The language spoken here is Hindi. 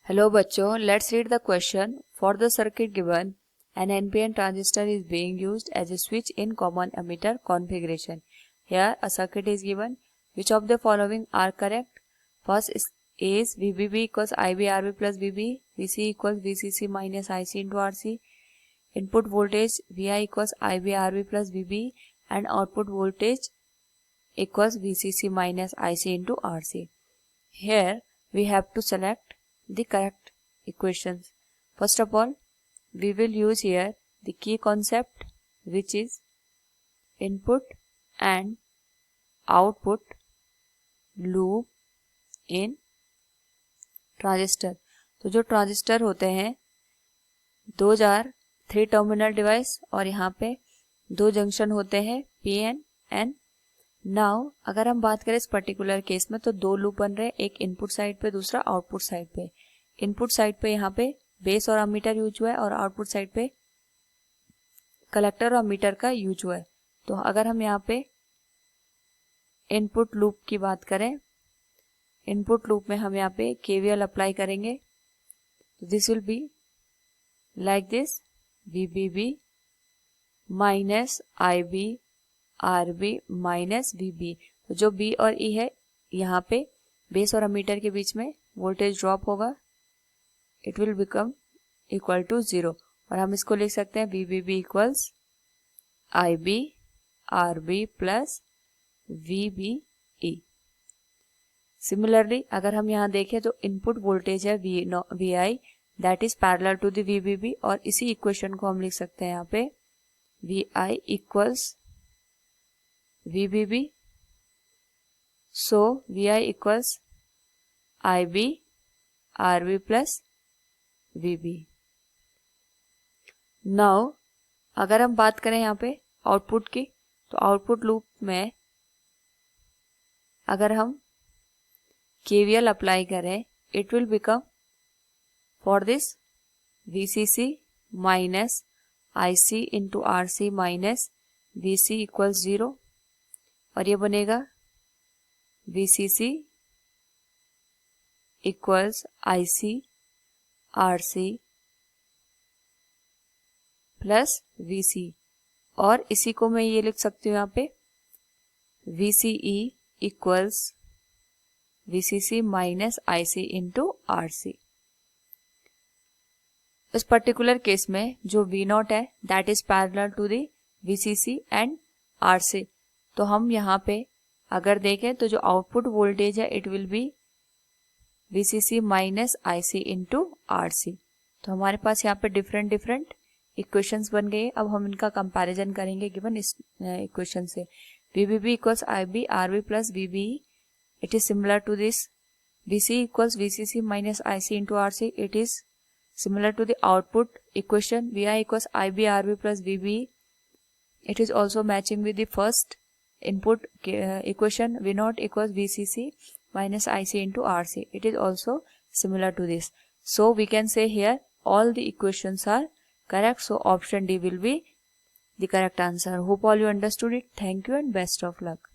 Hello बच्चों, let's read the question. For the circuit given, an NPN transistor is being used as a switch in common emitter configuration. Here a circuit is given. Which of the following are correct? First is VBB equals IBRB plus VB, VC equals VCC minus IC into RC. Input voltage VI equals IBRB plus VB and output voltage equals VCC minus IC into RC. Here we have to select the correct equations. First of all, we will use here the key concept, which is input and output loop in transistor. तो जो ट्रांजिस्टर होते हैं दो जार 3 टर्मिनल डिवाइस और यहाँ पे 2 जंक्शन होते हैं PN and नाउ अगर हम बात करें इस पर्टिकुलर केस में तो 2 लूप बन रहे हैं, एक इनपुट साइड पे दूसरा आउटपुट साइड पे. इनपुट साइड पे यहाँ पे बेस और अमीटर यूज हुआ है और आउटपुट साइड पे कलेक्टर और अमीटर का यूज हुआ है. तो अगर हम यहाँ पे इनपुट लूप की बात करें, इनपुट लूप में हम यहाँ पे KVL अप्लाई करेंगे. तो this will be like this, VBB minus IB RB minus VB. तो जो B और E है यहाँ पे बेस और अमीटर के बीच में वोल्टेज ड्रॉप होगा, it will become equal to 0 और हम इसको लिख सकते हैं VBB equals IB RB plus VBE. Similarly अगर हम यहाँ देखें तो इनपुट वोल्टेज है VI that is parallel to the VBB और इसी इक्वेशन को हम लिख सकते हैं यहाँ पे VI equals VBB. So VI equals IB RB plus VB. Now अगर हम बात करें यहाँ पे आउटपुट की, तो आउटपुट लूप में अगर हम KVL अप्लाई करें, it will become for this VCC minus IC into RC minus VC equals 0 और ये बनेगा VCC equals IC RC plus VC और इसी को मैं ये लिख सकती हूँ यहाँ पे VCE equals VCC minus IC into RC. इस पर्टिकुलर केस में जो V0 है that is parallel to the VCC and RC. तो हम यहाँ पे अगर देखें तो जो आउटपुट वोल्टेज है it will be VCC minus IC into RC. तो हमारे पास यहाँ पे डिफरेंट इक्वेशंस बन गए. अब हम इनका कंपैरिजन करेंगे गिवन इस इक्वेशन से. VBB equals IB RB plus VBE, it is similar to this. VC equals VCC minus IC into RC, it is similar to the output equation VI equals IB RB plus VBE. It is also matching with the first input equation V0 equals VCC minus IC into RC. It is also similar to this. So we can say here all the equations are correct. So option D will be the correct answer. Hope all you understood it. Thank you and best of luck.